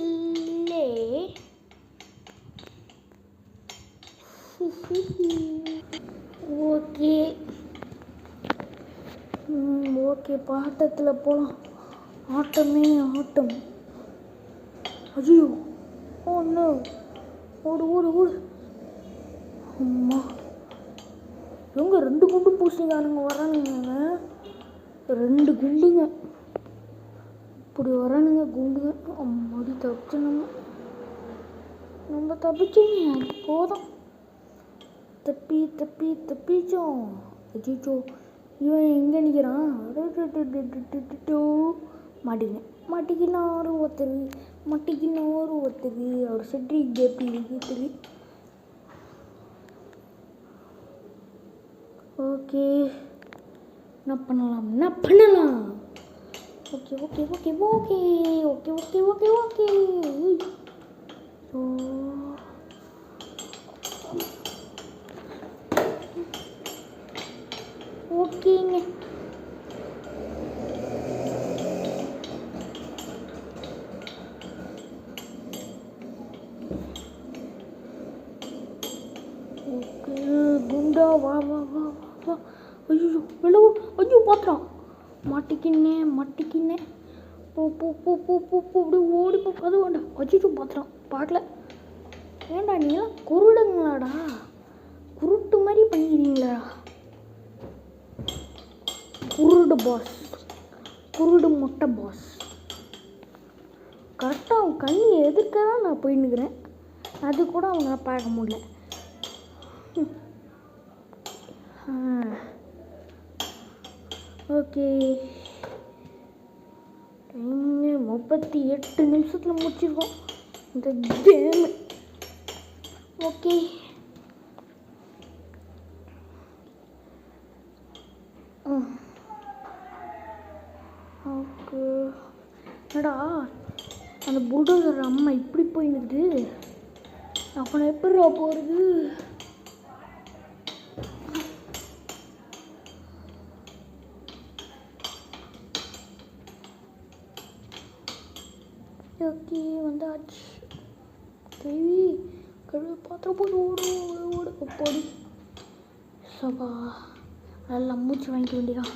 இல்லை ஓகே ஓகே பாட்டத்தில் போகலாம். ஆட்டமே ஆட்டம். ஐயோ ஒன்று ஓடு ஓடு ஓடு. அம்மா இவங்க 2 குண்டு பூசிக்காரங்க வரானுங்க, 2 குண்டுங்க இப்படி வரானுங்க குண்டுங்க. அம்மாடி தப்பிச்சு நம்ம தப்பிச்சோங்க, அது போதும். தப்பிச்சோம். அஜிச்சோ இவன் எங்கே நிற்கிறான்? மாட்டிக்கினாரு ஒருத்தர் அவர் செட்ரி எப்படி இருக்குது. ஓகே, என்ன பண்ணலாம்? Okay okay okay okay okay okay okay okay so ஓகேங்க. ஓகே குண்டா வா வா வா வா. ஐயோ வெளில ஐயோ பாத்திரம் மாட்டிக்கினேன். போ போ போ போ போ போ அப்படி ஓடி போ. அது வேண்டாம். அஜிச்சோ பாத்திரம் பார்க்கல. ஏண்டா நீங்களாம் குருடுங்களாடா, குருட்டு மாதிரி பண்ணிக்கிறீங்களா? குருடு மொட்டை பாஸ். கரெக்டாக அவன் கண்ணி எதிர்க்க தான் நான் போயின்னுக்கிறேன், அது கூட அவனை பார்க்க முடியல. ஓகே, டைமிங்கு 38 நிமிஷத்தில் முடிச்சிருக்கோம் இந்த கேமு. Okay okay. என்னடா அந்த புல்டோசர் அம்மா இப்படி போயினுக்குது, அவனை எப்படிடா போகிறது? ஓகே வந்தாச்சு. கழுவி பாத்திரம் போது ஓடு போடி. சபா நல்லா மூச்சு வாங்கிக்க வேண்டியதான்.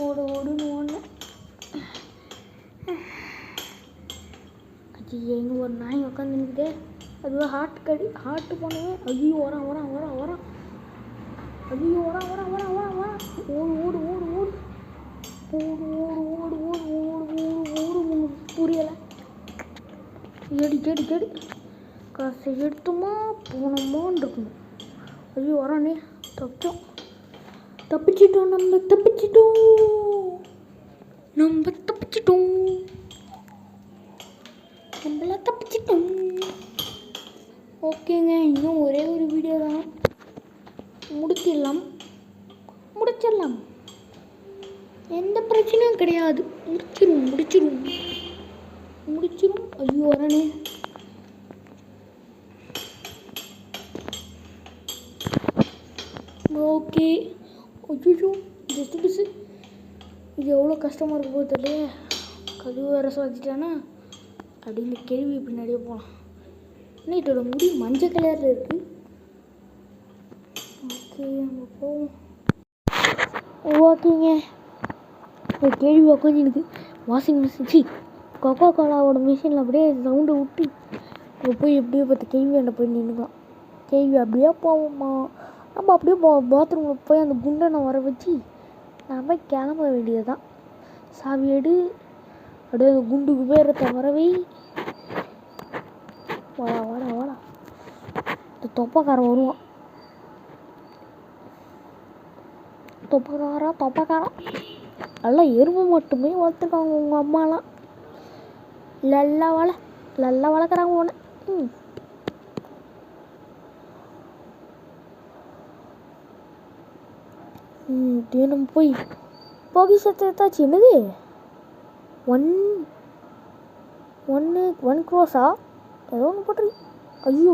ஓடுன்னு ஓடணும். அது எங்கே ஒரு நாய் உட்காந்துருக்குதே, அதுவே ஹார்ட்டு போனவே. ஐயோ வரான். ஐயோ வரான். ஓடு புரியலை. எடி காசை எடுத்துமா போனோமான்னு இருக்கணும். ஐயோ வரானே. தப்பிச்சிட்டோம். ஓகேங்க, இன்னும் ஒரே ஒரு வீடியோ தான், முடிச்சிடலாம். எந்த பிரச்சனையும் கிடையாது. முடிச்சிரும். ஐயோ வரானே. ஓகே. ஐயோ ஜஸ்ட் மிஸ். இது எவ்வளோ கஷ்டமாக இருக்க போகுது தெரியல. கழுவு வேற சொல்லிட்டானா அப்படின்னு கேள்வி பின்னாடியே போகலாம். ஆனால் இதோட முடி மஞ்சள் கலரில் இருக்குது. ஓகே அங்கே போவோம். ஓகேங்க, ஒரு கேள்வி உட்காந்து எனக்கு வாஷிங் மிஷின் கொக்கோ கோலாவோட மிஷினில் அப்படியே சவுண்டை விட்டு அங்கே போய் எப்படியோ பார்த்து கேள்வி அண்டை போய் நின்றுக்கலாம். கேள்வி அப்படியே போவோம்மா, நம்ம அப்படியே பாத்ரூமில் போய் அந்த குண்டனை வர வச்சு நம்ம கிளம்ப வேண்டியது தான். சாவி எடு, அப்படியே அந்த குண்டுக்கு பேரத்தை வரவை. வாடா வாடா வாடா, இந்த தொப்பக்காரன் வருவான். தொப்பக்காரா நல்லா எறும்பு மட்டுமே வளர்த்துருக்காங்க உங்கள் அம்மாலாம். நல்லா வளர்க்குறாங்க உன்னை. இப்படியே நம்ம போய் பொக்கிஷத்தை எடுத்தாச்சு. என்னது 1 க்ரோஸா ஏதோ ஒன்று போட்டு. ஐயோ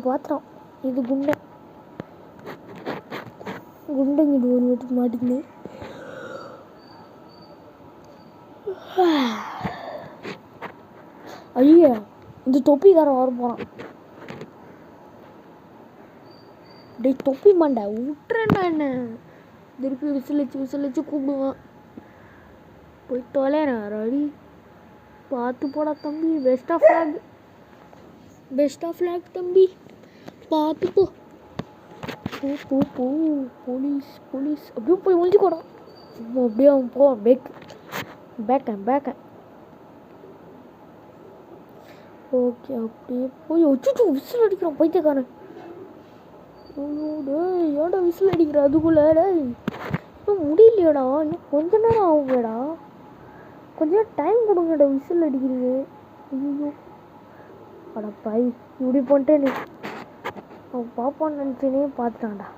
பாத்திரம் இது குண்டைங்கிட்டு ஒரு வீட்டுக்கு மாட்டிக்கினு. ஐயா இந்த தொப்பிக்காரன் வர போகிறான். டே தொப்பி மாண்டா விட்டுறேன்டா, என்ன திருப்பி விசிலிச்சு கூப்பிடுவான். போய் தொலைறேன் ரெடி. பார்த்து போடா தம்பி, பெஸ்ட் ஆஃப் லேக் தம்பி, பார்த்து போ. போலீஸ் அப்படியே போய் ஒழிஞ்சுக்கூடா. அப்படியே அவன் போ பேக்க. ஓகே அப்படியே போய் வச்சுட்டு விசில் அடிக்கிறான் பைத்தியக்காரன். ஏடா விசில் அடிக்கிற அதுக்குள்ள? இன்னும் முடியலையாடா, இன்னும் கொஞ்ச நேரம் ஆகுங்கடா, கொஞ்ச நேரம் டைம் கொடுங்கடா, விசில் அடிக்கிறீங்க. ஐயோ அடப்பாய், இப்படி பண்ணிட்டேன்னு அவன் பாப்பான்னு நினச்சினே பார்த்துட்டான்டா.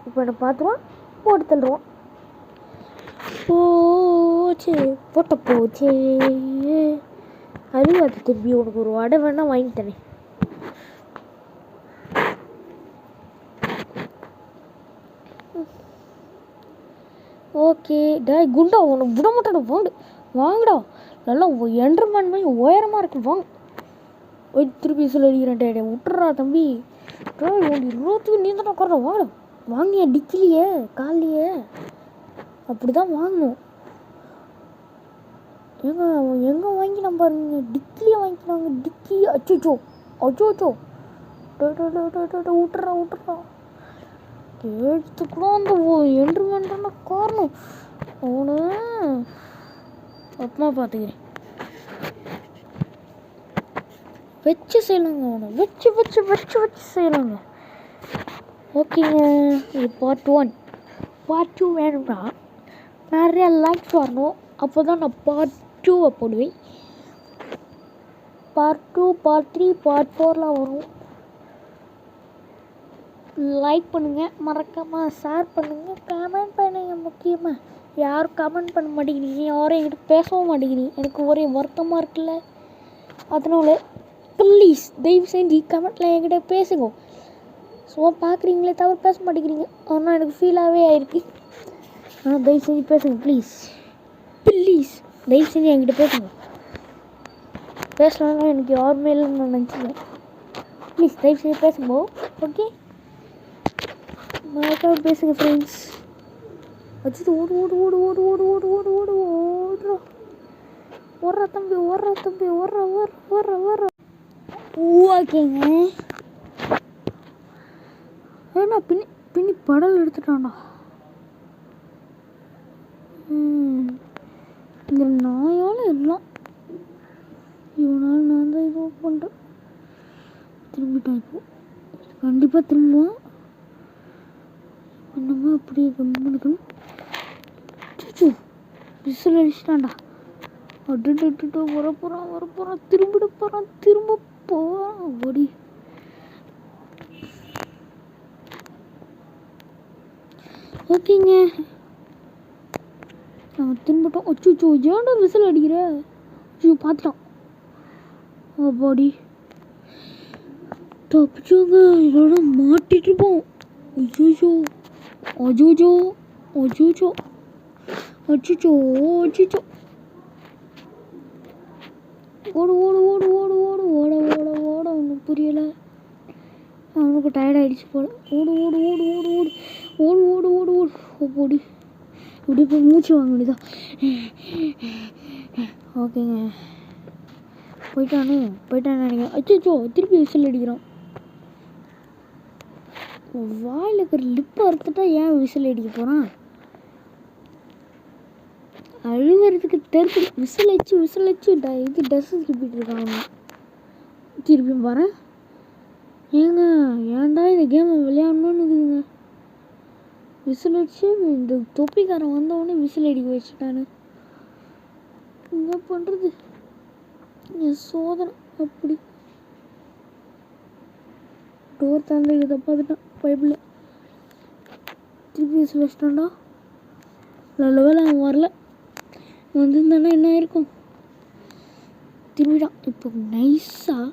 இப்போ என்னை பார்த்துருவான், போட்டு தள்ளுவான். போச்சே அறிவாது. திருப்பி உனக்கு ஒரு வடை வேணா வாங்கி தரேன். ஓகே டேய் குண்டா, உனக்கு விட மாட்டேன். வாங்கடா, நல்லா என்டர்மேன் மாதிரி உயரமாக இருக்கு. வாங்க திருப்பி சொல்லிக்கிறேன். டே விட்டுறா தம்பி, இருபத்துக்கு நீ தான் உட்கார. வாங்கடா, வாங்கிய டிக்கிலேயே காலையே அப்படி தான் வாங்கணும். எங்கே வாங்கினோம் பாருங்க, டிக்கிலேயே வாங்கிக்கிறாங்க. டிக்கி அச்சோ விட்டுறா கேட்டுக்கூட அந்த என்ட்ருமெண்ட்டான காரணம். அவனு அப்புறமா பார்த்துக்கிறேன். வச்சு செய்யலாங்க, அவனை வச்சு செய்யலாங்க. ஓகேங்க, இது பார்ட் 1. பார்ட் 2 வேணும்னா நிறைய லைக்ஸ் வரணும், அப்போ தான் நான் பார்ட் 2 போடுவேன். பார்ட் 2, பார்ட் 3, பார்ட் 4லாம் வரும். லைக் பண்ணுங்கள், மறக்காமல் ஷேர் பண்ணுங்கள், கமெண்ட் பண்ணுங்கள். முக்கியமாக யாரும் கமெண்ட் பண்ண மாட்டேங்கிறீங்க, யாரும் என்கிட்ட பேசவும் மாட்டேங்கிறீங்க. எனக்கு ஒரே வருத்தமாக இருக்குல்ல. அதனால ப்ளீஸ் தயவு செஞ்சு கமெண்ட்டில் என்கிட்ட பேசுங்க. சும்மா பார்க்குறீங்களே தவிர பேச மாட்டேங்கிறீங்க, ஆனால் எனக்கு ஃபீலாகவே ஆயிருக்கு. ஆனால் தயவு செஞ்சு பேசுங்க ப்ளீஸ் தயவு செஞ்சு என்கிட்ட பேசுங்க. பேசலாம் எனக்கு யாருமே இல்லைன்னு நான் நினச்சிக்கிறேன். ப்ளீஸ் தயவு செஞ்சு பேசுங்க. ஓகே, மறக்காம பேசுங்க ஃப்ரெண்ட்ஸ். வச்சுட்டு ஓடுறா தம்பி ஓடுறா. ஓகேங்க, ஏன்னா பின்னி படல் எடுத்துட்டான்டா. இந்த நாயால் எல்லாம் இவனால் நான் தான் இது பண்ணுறேன். திரும்பிட்டான். இப்போ கண்டிப்பாக திரும்புவான். என்னமோ அப்படி கம்மனுக்கணும். விசில் அடிச்சிட்டான்டா. அட்டு வரப்போகிறான் திரும்ப போகிறான். ஓடி ஓகேங்க, அவன் திரும்பட்டோம். அச்சோ ஏன்டா விசில் அடிக்கிற? பார்த்துட்டான். பாடி தப்பிச்சோங்க, இல்லைன்னா மாட்டிட்டு இருப்போம். அச்சோ ஓடு ஓடு ஓடு ஓடு ஓடு ஓட ஓட ஓட ஒன்றும் புரியலை. அவனுக்கு டயர்ட் ஆகிடுச்சு போல். ஓடு ஓடு ஓடு ஓடு ஓடு ஓடு ஓடு ஓடு ஓடு ஓடி இப்படி போய் மூச்சு வாங்க வேண்டியதான். ஓகேங்க, போயிட்டானு நினைக்கிறேன். அச்சோ, திருப்பி விசில் அடிக்கிறான். வாயில் இருக்கிற லிப்பை அறுத்துட்டா ஏன் விசில் அடிக்க போகிறான்? அழுகிறதுக்கு தெரிஞ்சு விசில் வச்சு இது ட்ரெஸ்ஸு திருப்பிட்டு இருக்காங்க. திருப்பியும் வரேன். ஏங்க ஏன்டா இந்த கேமை விளையாடணும்னு இருக்குதுங்க. விசில் அடிச்சு இந்த தொப்பிக்காரன் வந்தவொடனே விசில் அடிக்க வச்சுட்டானு. என்ன பண்ணுறது, என் சோதனை அப்படி. டோர் திறந்துக்கிறத பார்த்துட்டான் பைப்பில். திருப்பி விசில் வச்சிட்டான்டா. நல்ல வேலை அவன் வரல. வந்துருந்தானா என்ன ஆயிருக்கும்? திரும்பிட்டான். இப்போ நைஸாக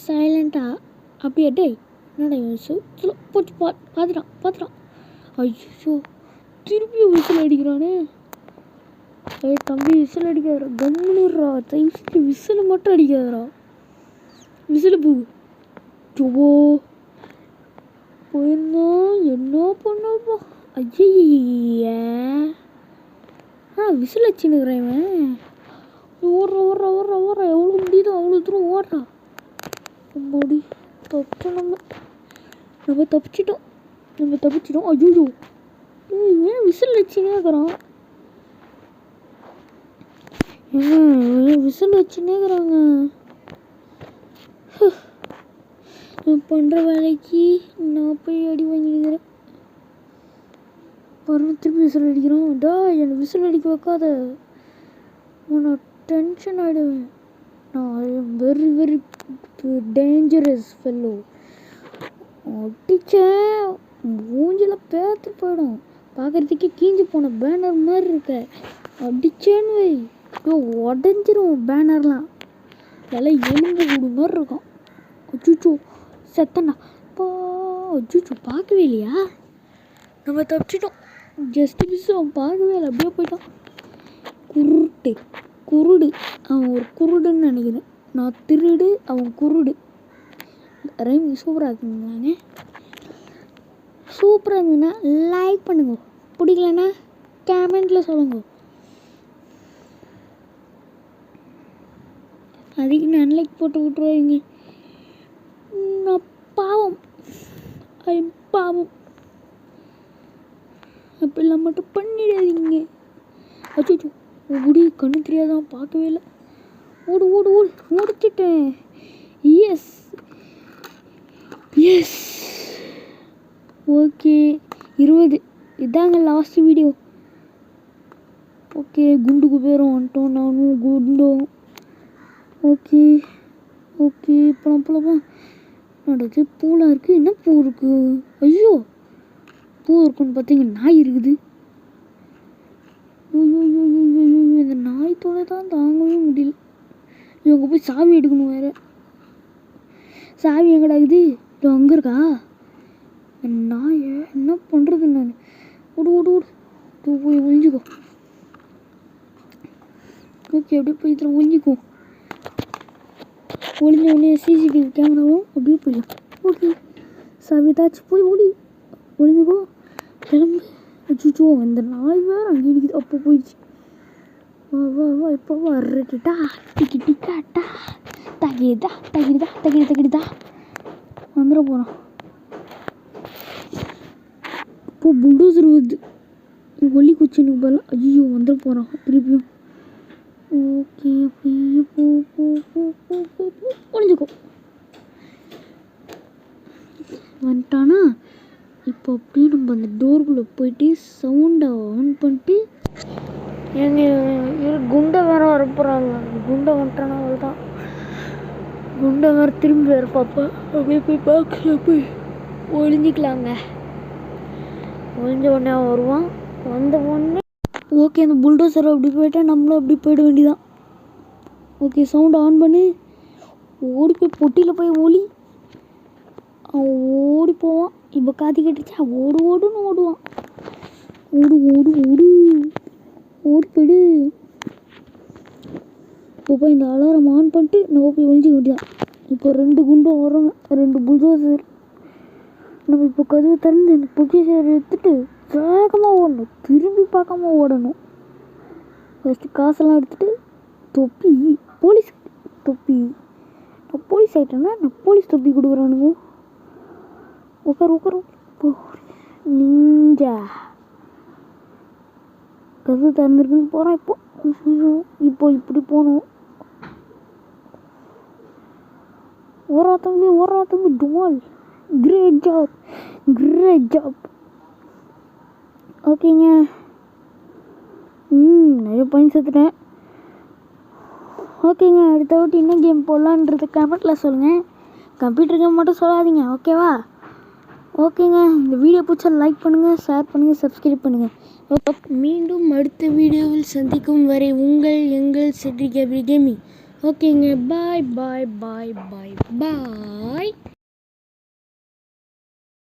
சைலண்ட்டாக அப்படியே டேய் என்னடா போச்சு பார்த்துட்டான். ஐயோ, திருப்பியும் விசில் அடிக்கிறானே. தம்பி விசில் அடிக்காதரா, கம்முனுறா, தயவுசெய்து விசில் மட்டும் அடிக்காதரா. விசில் ஜோவோ போயிருந்தா என்ன பண்ணப்பா. ஐய விசில் வச்சுன்னுக்குறேன் இவன். ஓடுற எவ்வளோ முடியுதோ அவ்வளோ தூரம் ஓடுறா. அம்மாடி தப்பிச்சோம், நம்ம தப்பிச்சிட்டோம். ஐயோ ஏன் விசில் வச்சுன்னே இருக்கிறான்? விசில் வச்சுன்னே இருக்கிறாங்க. பண்ணுற வேலைக்கு நான் போய் அடி வாங்கிக்கிறேன். திருப்பி விசில் அடிக்கிறான். என்னை விசில் அடிக்க வைக்காத, நான் டென்ஷன் ஆகிடுவேன். நான் ஐ am very very dangerous fellow. அடித்தேன் மூஞ்சில் பேத்து போயிடும். பார்க்குறதுக்கே கீஞ்சி போன பேனர் மாதிரி இருக்க. அடித்தேன்னு வை உடஞ்சிரும் பேனர்லாம். இதெல்லாம் எலும்பு கூடு மாதிரி இருக்கும். அச்சுச்சோ செத்தண்ணா இப்போ. அச்சுச்சோ பார்க்கவே இல்லையா? நம்ம தப்பிச்சிட்டோம். Just miss. அவன் பார்க்கவே இல்லை, அப்படியே போயிட்டான். குருடு. அவன் ஒரு குருடுன்னு நினைக்கிறேன். நான் திருடு, அவன் குருடு. ரைம் சூப்பராக இருக்குங்களாங்க. சூப்பராக இருந்ததுன்னா லைக் பண்ணுங்க, பிடிக்கலன்னா கமெண்ட்டில் சொல்லுங்க. அதுக்கு நான் அன்லைக் போட்டு விட்ருவாங்க. நான் பாவம், அப்படிலாம் மட்டும் பண்ணிடாதீங்க. அச்சோ முடி கண்ணு தெரியாதான், பார்க்கவே இல்லை. ஓடு முடிச்சிட்டேன். S okay 20. இதாங்க லாஸ்ட் வீடியோ. ஓகே குண்டுக்கு பேரும் வந்துட்டோம். நானும் குண்டும். ஓகே போலாம். நடக்குது பூலாம் இருக்குது. என்ன பூ இருக்குது? ஐயோ பூ இருக்குன்னு பார்த்தீங்க நாய் இருக்குது. இந்த நாய் தொலை தான் தாங்கவே முடியல. இவங்க போய் சாவி எடுக்கணும் வேறு. சாவி எங்கடா இருக்குது? இது அங்கே இருக்கா? நாயை என்ன பண்ணுறது நான்? ஓடு போய் ஒழிஞ்சிக்கோ. ஓகே அப்படியே போய் இதில் ஒழிஞ்சிக்கோ. ஒழிஞ்ச உடனே சிசிடிவி கேமராவும் அப்படியே போயிடலாம். ஓகே சாவி ஏதாச்சும் போய் ஒழிஞ்சிக்கோ, கிளம்பு. அச்சுச்சோ அந்த நாய் வேறு அங்கே இருக்குது. அப்போ போயிடுச்சு. வா இப்போ வர்றட்டா டிக்கிட்டாட்டா தகிடுதா வந்துட போகிறான். இப்போ புல்டோசர் வருது. ஒல்லி குச்சினுக்கு போகலாம். ஐயோ வந்துட போகிறான் திருப்பியும். ஓகே ஒழிஞ்சிக்கோ. வந்துட்டானா? இப்போ அப்படியே நம்ம அந்த டோருக்குள்ளே போயிட்டு சவுண்டை ஆன் பண்ணிட்டு எங்கள் குண்டை வேறு வர போகிறாங்க. குண்டை வந்துட்டானா அவ்வளோதான். குண்டை வேறு திரும்பி வேறு பார்ப்பேன். அப்படியே போய் பார்க்கல போய் ஒழிஞ்சிக்கலாங்க. ஒழிஞ்ச உடனே வருவான். வந்த உடனே ஓகே அந்த புல்டோசரை அப்படி போயிட்டா நம்மளும் அப்படி போயிட வேண்டியதான். ஓகே சவுண்டை ஆன் பண்ணி ஓடி போய் பொட்டியில் போய் அவன் ஓடி போவான். இப்போ காத்தி கட்டுச்சா ஓடுன்னு ஓடுவான். ஓடி போயிடு. இப்போ போய் இந்த அலாரம் ஆன் பண்ணிட்டு நம்ம போய் ஒழிஞ்சிக்க வேண்டியதான். இப்போ 2 குண்டும் வரோங்க, 2 புல்டோசர். நம்ம இப்போ கதவு திறந்து இந்த பொக்கிஷர் எடுத்துட்டு வேகமாக ஓடணும், திரும்பி பார்க்காம ஓடணும். ஃபஸ்ட்டு காசெல்லாம் எடுத்துகிட்டு தொப்பி, போலீஸ் தொப்பி. நான் போலீஸ் ஆகிட்டேன்னா நான் போலீஸ் தொப்பி கொடுக்குறானுங்க. உட்காரு நிஞ்சா. கதவு திறந்துருக்குன்னு போகிறேன். இப்போ இப்படி போகணும். ஓரா தம்பி டுமால். Great job. ஓகேங்க. நிறைய பாயிண்ட்ஸ் எடுத்துட்டேன். ஓகேங்க, அடுத்த வாட்டி என்ன கேம் போடலான்றது கமெண்ட்டில் சொல்லுங்கள். கம்ப்யூட்டர் கேம் மட்டும் சொல்லாதீங்க, ஓகேவா? ஓகேங்க, இந்த வீடியோ பிடிச்சா லைக் பண்ணுங்கள், ஷேர் பண்ணுங்கள், சப்ஸ்கிரைப் பண்ணுங்கள். மீண்டும் அடுத்த வீடியோவில் சந்திக்கும் வரை எங்கள் செட்ரிக் கேமிங். ஓகேங்க, பாய்.